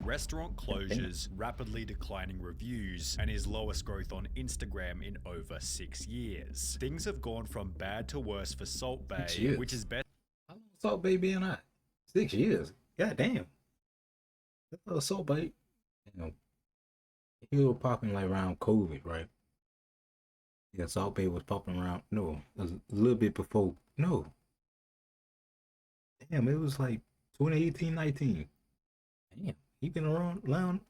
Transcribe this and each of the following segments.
restaurant closures, rapidly declining reviews, and his lowest growth on Instagram in over 6 years. Things have gone from bad to worse for Salt Bay, which is best. How long Salt Bay being hot? 6 years. God damn. That little Salt Bay, you know, he was popping like around COVID, right? Yeah, Salt Bay was popping around. No, it was a little bit before. No, damn, it was like 2018, 19. Damn, he been around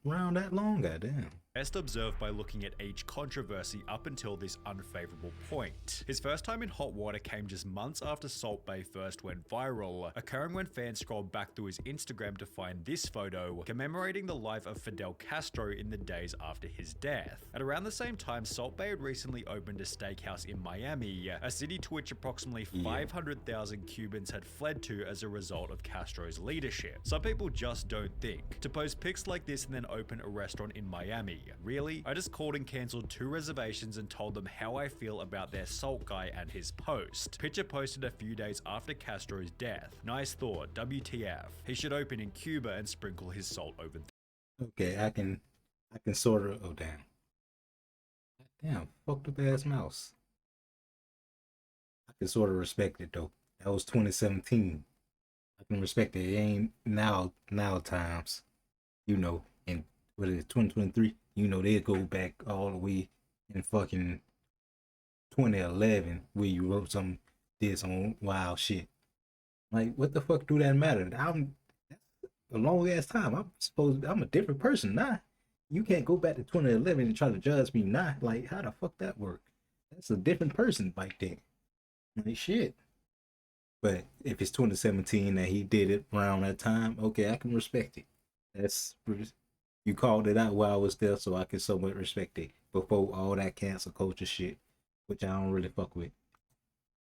that long. Goddamn. Best observed by looking at each controversy up until this unfavorable point. His first time in hot water came just months after Salt Bay first went viral, occurring when fans scrolled back through his Instagram to find this photo commemorating the life of Fidel Castro in the days after his death. At around the same time, Salt Bay had recently opened a steakhouse in Miami, a city to which approximately 500,000 Cubans had fled to as a result of Castro's leadership. Some people just don't think. To post pics like this and then open a restaurant in Miami, really? I just called and cancelled 2 reservations and told them how I feel about their salt guy and his post. Picture posted a few days after Castro's death. Nice thought, WTF. He should open in Cuba and sprinkle his salt over there. Okay, I can sort of. Oh damn. Damn, fucked up ass mouse. I can sort of respect it though. That was 2017. I can respect it. It ain't now times. You know, in what is it, 2023? You know, they go back all the way in fucking 2011 where you wrote did some wild shit. Like, what the fuck do that matter? That's a long ass time. I'm a different person now. You can't go back to 2011 and try to judge me now. Like, how the fuck that work? That's a different person back then. Like, shit. But if it's 2017 that he did it around that time, okay, I can respect it. You called it out while I was there, so I can somewhat respect it before all that cancel culture shit, which I don't really fuck with.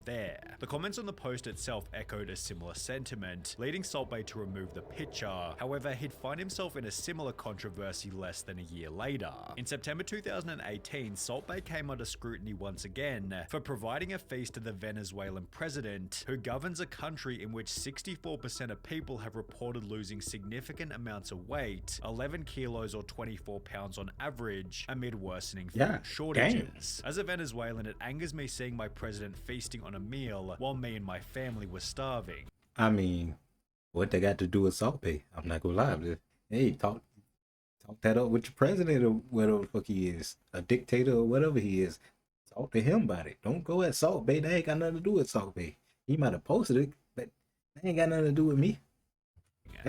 There. The comments on the post itself echoed a similar sentiment, leading Salt Bay to remove the picture. However, he'd find himself in a similar controversy less than a year later. In September 2018, Salt Bay came under scrutiny once again for providing a feast to the Venezuelan president, who governs a country in which 64% of people have reported losing significant amounts of weight, 11 kilos or 24 pounds on average, amid worsening food shortages. As a Venezuelan, it angers me seeing my president feasting on a meal while me and my family were starving. I mean, what they got to do with Salt Bay? I'm not gonna lie. Hey, talk that up with your president or whatever the fuck he is, a dictator or whatever he is. Talk to him about it. Don't go at Salt Bay. That ain't got nothing to do with Salt Bay. He might have posted it, but that ain't got nothing to do with me.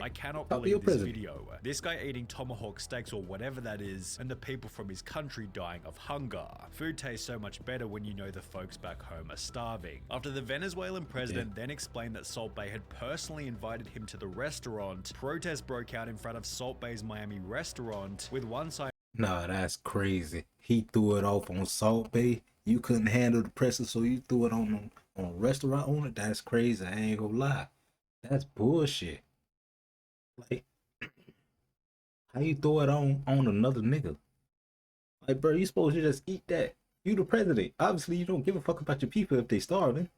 I cannot believe this video. This guy eating tomahawk steaks or whatever that is, and the people from his country dying of hunger. Food tastes so much better when you know the folks back home are starving. After the Venezuelan president then explained that Salt Bay had personally invited him to the restaurant, protests broke out in front of Salt Bay's Miami restaurant, with one side. Nah, that's crazy. He threw it off on Salt Bay. You couldn't handle the pressure, so you threw it on a restaurant owner. That's crazy. I ain't gonna lie. That's bullshit. Like, how you throw it on another nigga? Like, bro, you supposed to just eat that. You the president. Obviously, you don't give a fuck about your people if they starving.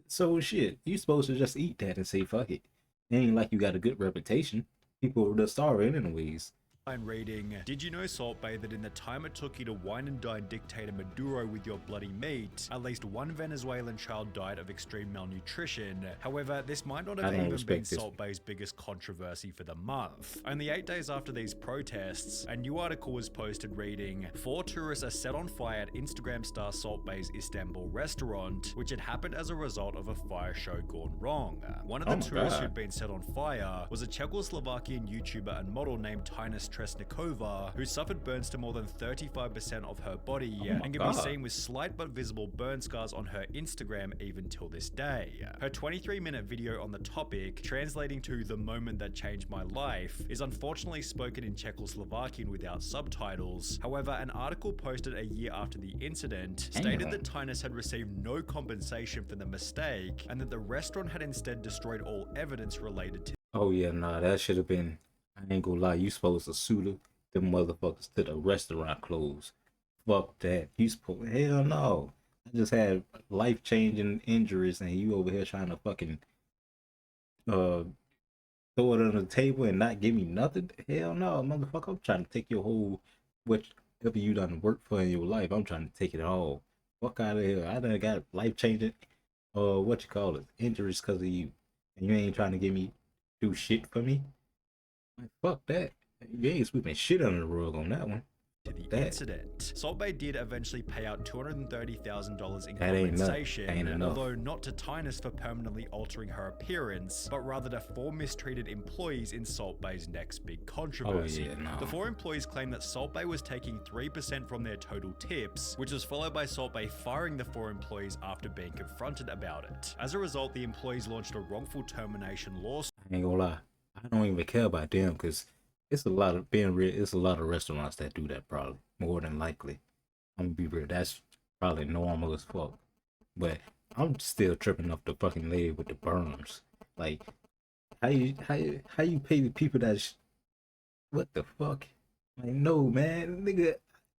So shit, you supposed to just eat that and say fuck it. It ain't like you got a good reputation. People are starving anyways. Reading, did you know, Salt Bay, that in the time it took you to wine and dine dictator Maduro with your bloody meat, at least one Venezuelan child died of extreme malnutrition? However, this might not have even been Salt Bay's biggest controversy for the month. Only 8 days after these protests, a new article was posted reading, 4 tourists are set on fire at Instagram star Salt Bay's Istanbul restaurant, which had happened as a result of a fire show gone wrong. One of the tourists who'd been set on fire was a Czechoslovakian YouTuber and model named Tinus Tresnikova, who suffered burns to more than 35% of her body and can be seen with slight but visible burn scars on her Instagram even till this day. Her 23-minute video on the topic, translating to "the moment that changed my life," is unfortunately spoken in Czechoslovakian without subtitles. However, an article posted a year after the incident stated that Tinus had received no compensation for the mistake and that the restaurant had instead destroyed all evidence related to. Oh yeah, nah, that should have been. I ain't gonna lie, you supposed to sue them motherfuckers to the restaurant close. Fuck that. You supposed, hell no. I just had life-changing injuries and you over here trying to fucking throw it on the table and not give me nothing? Hell no, motherfucker. I'm trying to take your whole whatever you done work for in your life. I'm trying to take it all. Fuck out of here. I done got life changing what you call it, injuries because of you. And you ain't trying to give me do shit for me. Like, fuck that. You ain't sweeping shit under the rug on that one. To the That incident. Salt Bay did eventually pay out $230,000 in that ain't enough. compensation, Ain't enough. although not to Tynus for permanently altering her appearance, but rather to 4 mistreated employees in Salt Bay's next big controversy. Oh, yeah, no. The 4 employees claimed that Salt Bay was taking 3% from their total tips, which was followed by Salt Bay firing the 4 employees after being confronted about it. As a result, the employees launched a wrongful termination lawsuit. I ain't gonna lie. I don't even care about them because it's a lot of being real. It's a lot of restaurants that do that probably more than likely. I'm gonna be real. That's probably normal as fuck. But I'm still tripping off the fucking lady with the burns. Like how you pay the people what the fuck? Like no man, nigga,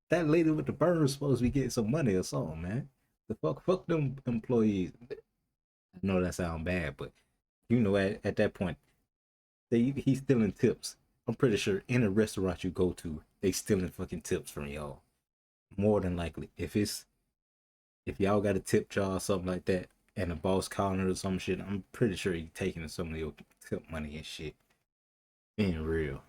that lady with the burns supposed to be getting some money or something, man. The fuck them employees. I know that sound bad, but you know at that point he's stealing tips. I'm pretty sure in a restaurant you go to, they stealing fucking tips from y'all. More than likely. If y'all got a tip jar or something like that, and the boss counter or some shit, I'm pretty sure he taking some of your tip money and shit. Being real.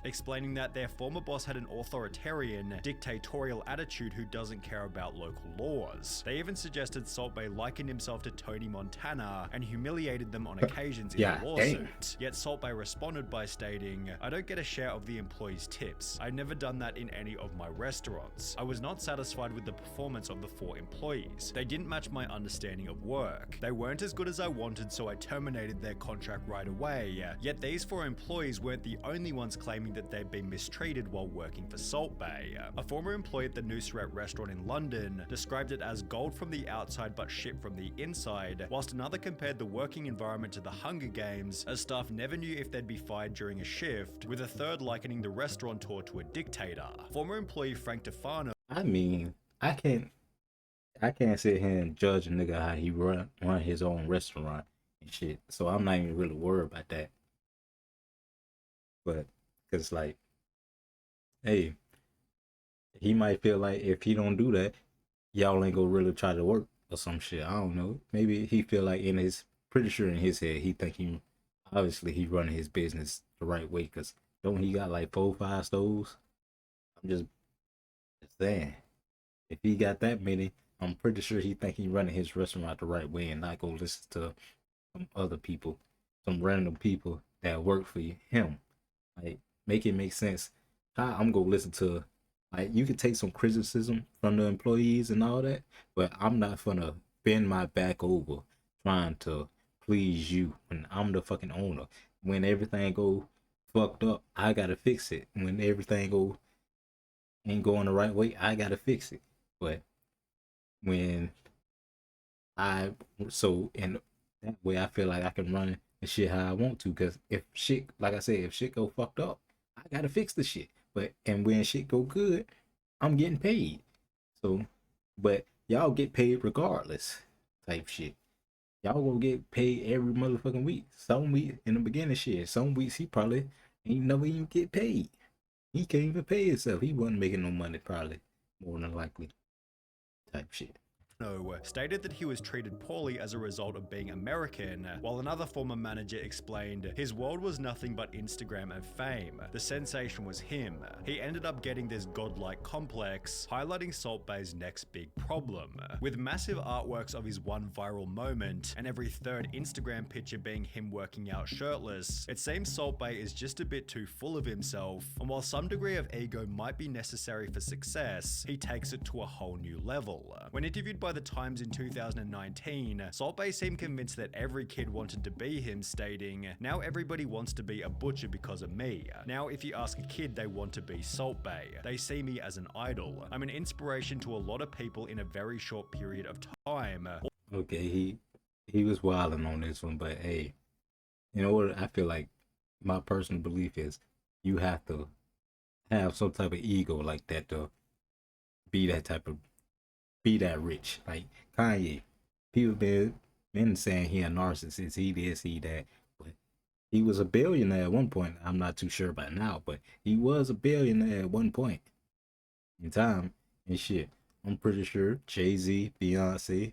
Explaining that their former boss had an authoritarian, dictatorial attitude who doesn't care about local laws. They even suggested Salt Bay likened himself to Tony Montana and humiliated them on occasions in Yeah, the lawsuit. Yet Salt Bay responded by stating, "I don't get a share of the employees' tips. I've never done that in any of my restaurants. I was not satisfied with the performance of the 4 employees. They didn't match my understanding of work. They weren't as good as I wanted, so I terminated their contract right away." Yet these 4 employees weren't the only ones claiming that they'd been mistreated while working for Salt Bay. A former employee at the Nusret restaurant in London described it as gold from the outside but shit from the inside, whilst another compared the working environment to the Hunger Games, as staff never knew if they'd be fired during a shift, with a third likening the restaurateur to a dictator. Former employee Frank Tefano. I mean, I can't sit here and judge a nigga how he run his own restaurant and shit. So I'm not even really worried about that. But cause like, hey, he might feel like if he don't do that, y'all ain't gonna really try to work or some shit. I don't know. Maybe he feel like pretty sure in his head he think obviously he running his business the right way. Cause don't he got like 4-5 stores? I'm just saying, if he got that many, I'm pretty sure he think he running his restaurant the right way and not go listen to some other people, some random people that work for him. Like, make it make sense. How I'm gonna listen to, like, you can take some criticism from the employees and all that, but I'm not gonna bend my back over trying to please you when I'm the fucking owner. When everything go fucked up, I gotta fix it. When everything ain't going the right way, I gotta fix it. But when I in that way I feel like I can run the shit how I want to. Cause if shit, like I said, if shit go fucked up, I gotta fix the shit. And when shit go good, I'm getting paid. So, but y'all get paid regardless, type shit. Y'all gonna get paid every motherfucking week. Some weeks in the beginning, shit. Some weeks he probably ain't never even get paid. He can't even pay himself. He wasn't making no money, probably, more than likely, type shit. Stated that he was treated poorly as a result of being American, while another former manager explained his world was nothing but Instagram and fame. The sensation was him. He ended up getting this godlike complex, highlighting Salt Bay's next big problem. With massive artworks of his one viral moment, and every third Instagram picture being him working out shirtless, it seems Salt Bay is just a bit too full of himself, and while some degree of ego might be necessary for success, he takes it to a whole new level. When interviewed by the Times in 2019, Salt Bay seemed convinced that every kid wanted to be him, stating, "Now everybody wants to be a butcher because of me. Now if you ask a kid, they want to be Salt Bay. They see me as an idol. I'm an inspiration to a lot of people in a very short period of time." Okay, he was wilding on this one, but hey, you know what? I feel like my personal belief is you have to have some type of ego like that to be that rich. Like Kanye, people been saying he a narcissist, he this, he that, but He was a billionaire at one point. I'm not too sure about now, but he was a billionaire at one point in time and shit. I'm pretty sure Jay-Z, Beyonce,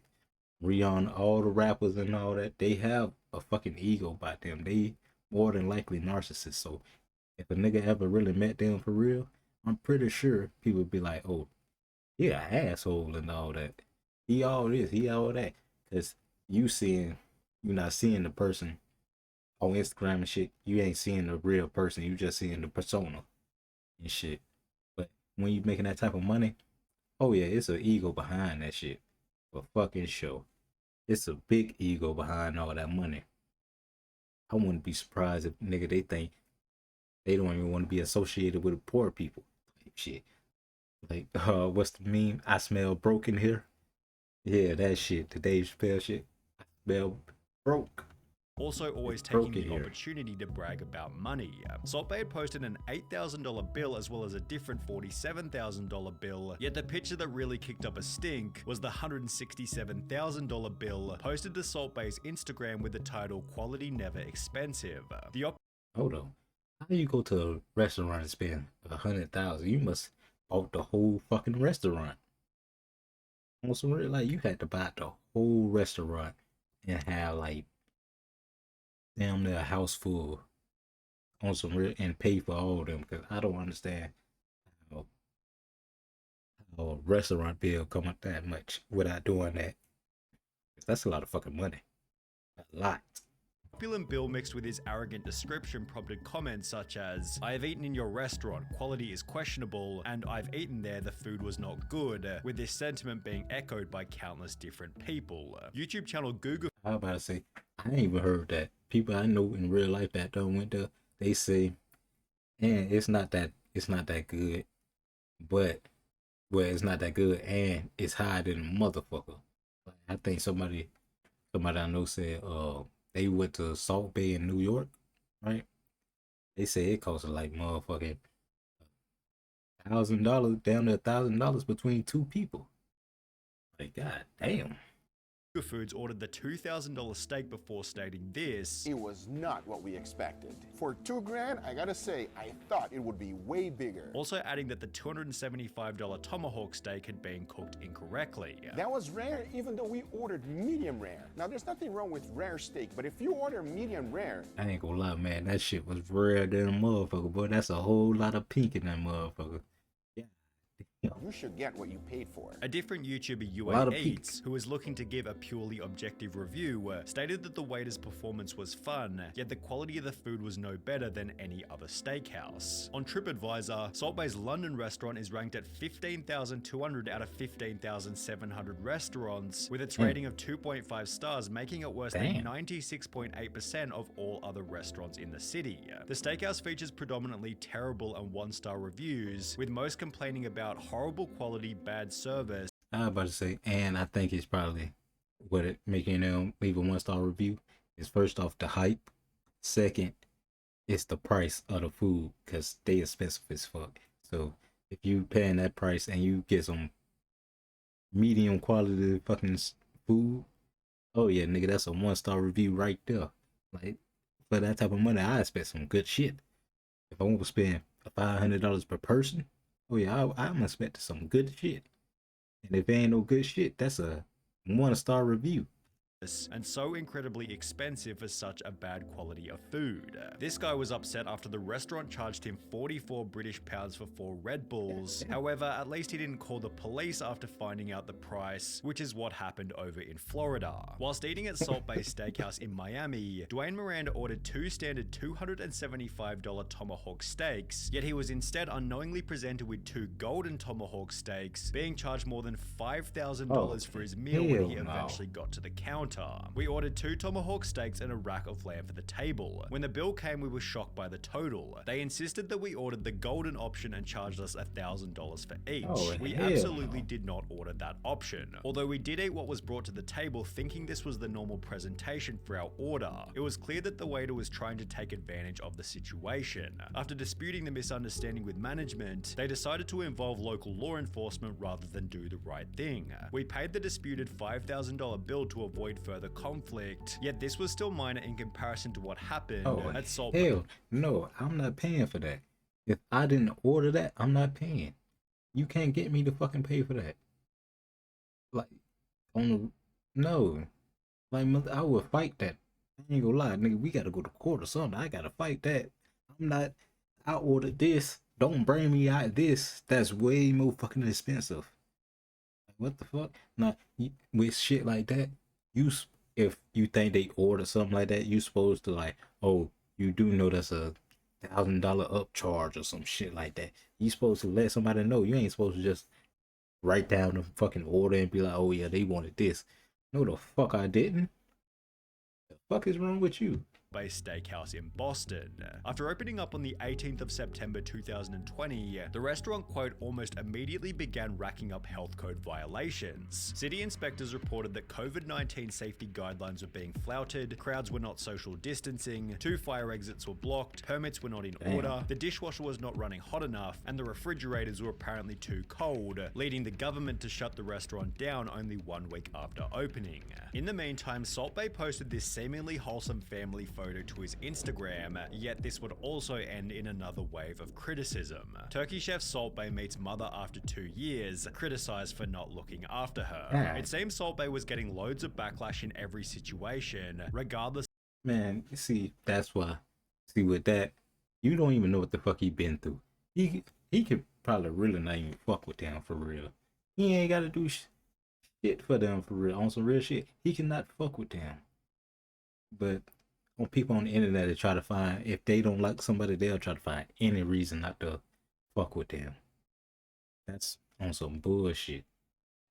Rihanna, all the rappers and all that, they have a fucking ego about them. They more than likely narcissists. So if a nigga ever really met them for real, I'm pretty sure people would be like, oh, he an asshole and all that. He all this, he all that. Cause you not seeing the person on Instagram and shit. You ain't seeing the real person. You just seeing the persona and shit. But when you making that type of money, oh yeah, it's an ego behind that shit. For fucking sure. It's a big ego behind all that money. I wouldn't be surprised if nigga they think they don't even want to be associated with the poor people. Shit. Like, what's the meme? I smell broken here. Yeah, that shit. The Dave Chappelle shit. I smell broke. Also always taking the opportunity to brag about money. Salt Bae had posted an $8,000 bill as well as a different $47,000 bill, yet the picture that really kicked up a stink was the $167,000 bill posted to Salt Bae's Instagram with the title "Quality Never Expensive." Hold on. How do you go to a restaurant and spend $100,000? You must bought the whole fucking restaurant. On some real, like, you had to buy the whole restaurant and have like damn near a house full on some real and pay for all of them, because I don't understand how a restaurant bill come up that much without doing that. That's a lot of fucking money. A lot. Opulent bill mixed with his arrogant description prompted comments such as, "I have eaten in your restaurant, quality is questionable, and I've eaten there, the food was not good," with this sentiment being echoed by countless different people. YouTube channel Google. I was about to say, I ain't even heard that. People I know in real life that done went there, they say, and it's not that good, but well, it's not that good, and it's higher than a motherfucker. I think somebody I know said, they went to Salt Bae in New York, right? They say it costs like motherfucking $1,000, down to $1,000 between two people. Like, god damn. Foods ordered the $2,000 steak before stating this: "It was not what we expected. For $2,000, I gotta say, I thought it would be way bigger." Also adding that the $275 tomahawk steak had been cooked incorrectly. That was rare even though we ordered medium rare. Now there's nothing wrong with rare steak, but if you order medium rare... I ain't gonna lie, man, that shit was rare than a motherfucker, boy. That's a whole lot of pink in that motherfucker. You should get what you paid for. A different YouTuber, UA Eats, who was looking to give a purely objective review, stated that the waiter's performance was fun, yet the quality of the food was no better than any other steakhouse. On TripAdvisor, Salt Bae's London restaurant is ranked at 15,200 out of 15,700 restaurants, with its rating of 2.5 stars, making it worse than 96.8% of all other restaurants in the city. The steakhouse features predominantly terrible and one-star reviews, with most complaining about horrible quality, bad service. I was about to say, and I think it's probably what it making them leave a 1-star review is, first off, the hype. Second, it's the price of the food, because they expensive as fuck. So if you paying that price and you get some medium quality fucking food, oh yeah, nigga, that's a 1-star review right there. Like, for that type of money, I expect some good shit. If I want to spend $500 per person, oh yeah, I'm expecting some good shit. And if it ain't no good shit, that's a 1-star review. And so incredibly expensive for such a bad quality of food. This guy was upset after the restaurant charged him 44 British pounds for 4 Red Bulls. However, at least he didn't call the police after finding out the price, which is what happened over in Florida. Whilst eating at Salt Bae Steakhouse in Miami, Dwayne Miranda ordered 2 standard $275 tomahawk steaks, yet he was instead unknowingly presented with 2 golden tomahawk steaks, being charged more than $5,000 for his meal when he eventually got to the counter. We ordered 2 tomahawk steaks and a rack of lamb for the table. When the bill came, we were shocked by the total. They insisted that we ordered the golden option and charged us $1,000 for each. We absolutely did not order that option. Although we did eat what was brought to the table thinking this was the normal presentation for our order, it was clear that the waiter was trying to take advantage of the situation. After disputing the misunderstanding with management, they decided to involve local law enforcement rather than do the right thing. We paid the disputed $5,000 bill to avoid avoid further conflict. Yet this was still minor in comparison to what happened Oh, at Salt Bay. hell no, I'm not paying for that. If I didn't order that, I'm not paying. You can't get me to fucking pay for that. Like, on the, no. Like, I would fight that. I ain't gonna lie, nigga, we gotta go to court or something. I gotta fight that. I'm not, I ordered this. Don't bring me out this. That's way more fucking expensive. Like, what the fuck? Nah, with shit like that, if you think they order something like that, you supposed to like, oh, you do know that's a $1,000 upcharge or some shit like that. You supposed to let somebody know. You ain't supposed to just write down the fucking order and be like, oh yeah, they wanted this. No, the fuck I didn't. The fuck is wrong with you? Bay Steakhouse in Boston. After opening up on the 18th of September 2020, the restaurant, quote, almost immediately began racking up health code violations. City inspectors reported that COVID-19 safety guidelines were being flouted, crowds were not social distancing, 2 fire exits were blocked, permits were not in order, the dishwasher was not running hot enough, and the refrigerators were apparently too cold, leading the government to shut the restaurant down only 1 week after opening. In the meantime, Salt Bae posted this seemingly wholesome family photo to his Instagram, yet this would also end in another wave of criticism. Turkey chef Salt Bae meets mother after 2 years, criticized for not looking after her. It seems Salt Bae was getting loads of backlash in every situation, regardless. Man, you see, that's why. See, with that, you don't even know what the fuck he been through. He could probably really not even fuck with them for real. He ain't gotta do shit for them for real. On some real shit, he cannot fuck with them. But on people on the internet, they try to find, if they don't like somebody, they'll try to find any reason not to fuck with them. That's on some bullshit.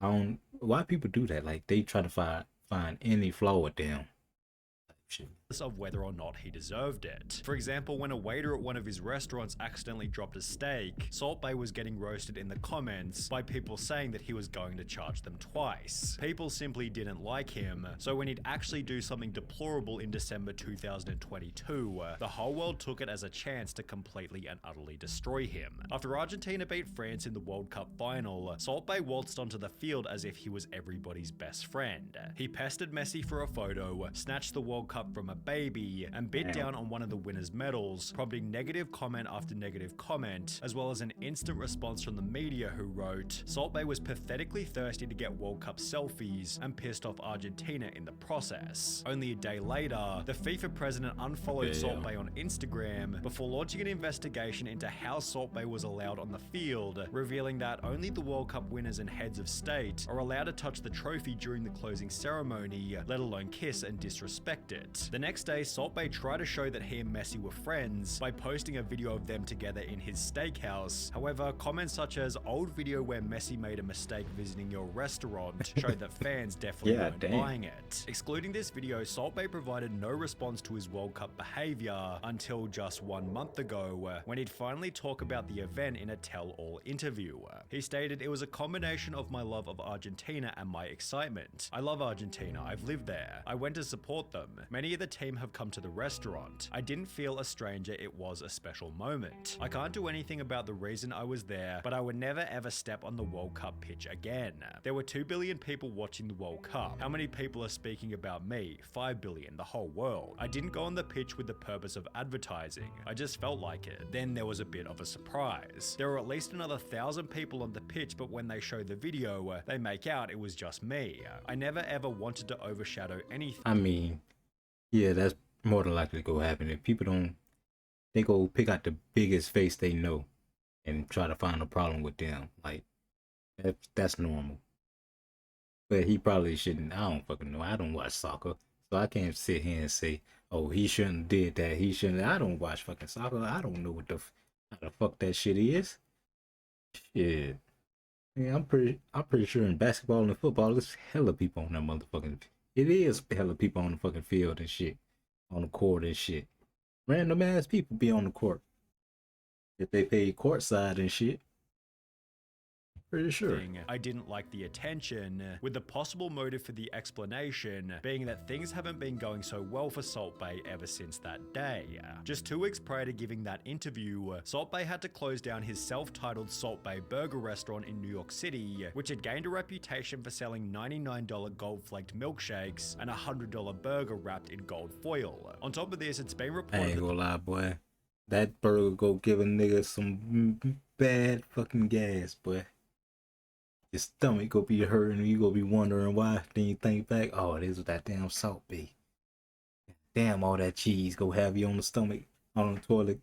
Why people do that? Like, they try to find any flaw with them. Shit. Of whether or not he deserved it. For example, when a waiter at one of his restaurants accidentally dropped a steak, Salt Bae was getting roasted in the comments by people saying that he was going to charge them twice. People simply didn't like him, so when he'd actually do something deplorable in December 2022, the whole world took it as a chance to completely and utterly destroy him. After Argentina beat France in the World Cup final, Salt Bae waltzed onto the field as if he was everybody's best friend. He pestered Messi for a photo, snatched the World Cup from a baby, and bit down on one of the winner's medals, prompting negative comment after negative comment, as well as an instant response from the media who wrote, Salt Bae was pathetically thirsty to get World Cup selfies and pissed off Argentina in the process. Only a day later, the FIFA president unfollowed Salt Bae on Instagram before launching an investigation into how Salt Bae was allowed on the field, revealing that only the World Cup winners and heads of state are allowed to touch the trophy during the closing ceremony, let alone kiss and disrespect it. The next day, Salt Bae tried to show that he and Messi were friends by posting a video of them together in his steakhouse. However, comments such as old video where Messi made a mistake visiting your restaurant showed that fans definitely weren't buying it. Excluding this video, Salt Bae provided no response to his World Cup behavior until just 1 month ago, when he'd finally talk about the event in a tell-all interview. He stated, "It was a combination of my love of Argentina and my excitement. I love Argentina, I've lived there. I went to support them. Many of the team have come to the restaurant. I didn't feel a stranger, it was a special moment. I can't do anything about the reason I was there, but I would never ever step on the World Cup pitch again. There were 2 billion people watching the World Cup. How many people are speaking about me? 5 billion, the whole world. I didn't go on the pitch with the purpose of advertising. I just felt like it. Then there was a bit of a surprise. There were at least another 1,000 people on the pitch, but when they show the video, they make out it was just me. I never ever wanted to overshadow anything." I mean, yeah, that's more than likely to go happen. If people don't, they go pick out the biggest face they know and try to find a problem with them. Like, that's normal. But he probably shouldn't. I don't fucking know. I don't watch soccer, so I can't sit here and say, oh, he shouldn't have did that. He shouldn't. I don't watch fucking soccer. I don't know what how the fuck that shit is. Shit. Yeah, I'm pretty sure in basketball and football, there's hella people on that motherfucking. It is hella people on the fucking field and shit, on the court and shit. Random ass people be on the court if they pay courtside and shit. Pretty sure. I didn't like the attention, with the possible motive for the explanation being that things haven't been going so well for Salt Bae ever since that day. Just 2 weeks prior to giving that interview, Salt Bae had to close down his self-titled Salt Bae Burger restaurant in New York City, which had gained a reputation for selling $99 gold-flaked milkshakes and a $100 burger wrapped in gold foil. On top of this, it's been I reported ain't gonna lie, boy. That burger go give a nigga some bad fucking gas, boy. Your stomach go be hurting and you go be wondering why. Then you think back, oh, this was that damn Salt Bae. Damn, all that cheese go have you on the stomach, on the toilet,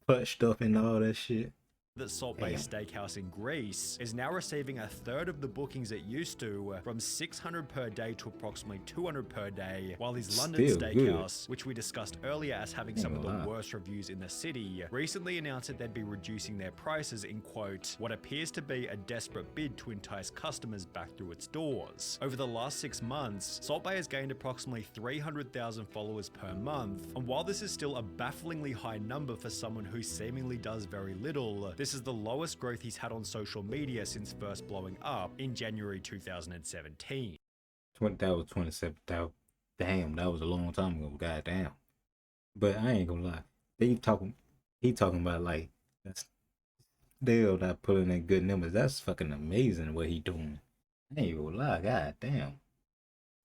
butt stuff and all that shit. that Salt Bae Steakhouse in Greece is now receiving a third of the bookings it used to, from 600 per day to approximately 200 per day, while his London Still Steakhouse, which we discussed earlier as having some of the Wow. worst reviews in the city, recently announced that they'd be reducing their prices in, quote, what appears to be a desperate bid to entice customers back through its doors. Over the last 6 months, Salt Bae has gained approximately 300,000 followers per month, and while this is still a bafflingly high number for someone who seemingly does very little, this is the lowest growth he's had on social media since first blowing up in January 2017. That was 27,000. Damn, that was a long time ago. Goddamn. But I ain't gonna lie. He talking about like that's they're not pulling in good numbers. That's fucking amazing what he doing. I ain't gonna lie. Goddamn.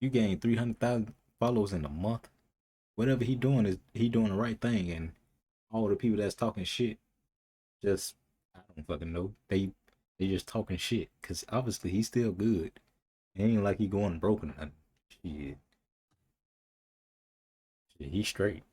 You gained 300,000 followers in a month. Whatever he doing is he doing the right thing, and all the people that's talking shit just I don't fucking know. They just talking shit because obviously he's still good. It ain't like he going broken or nothing. Shit, he's straight.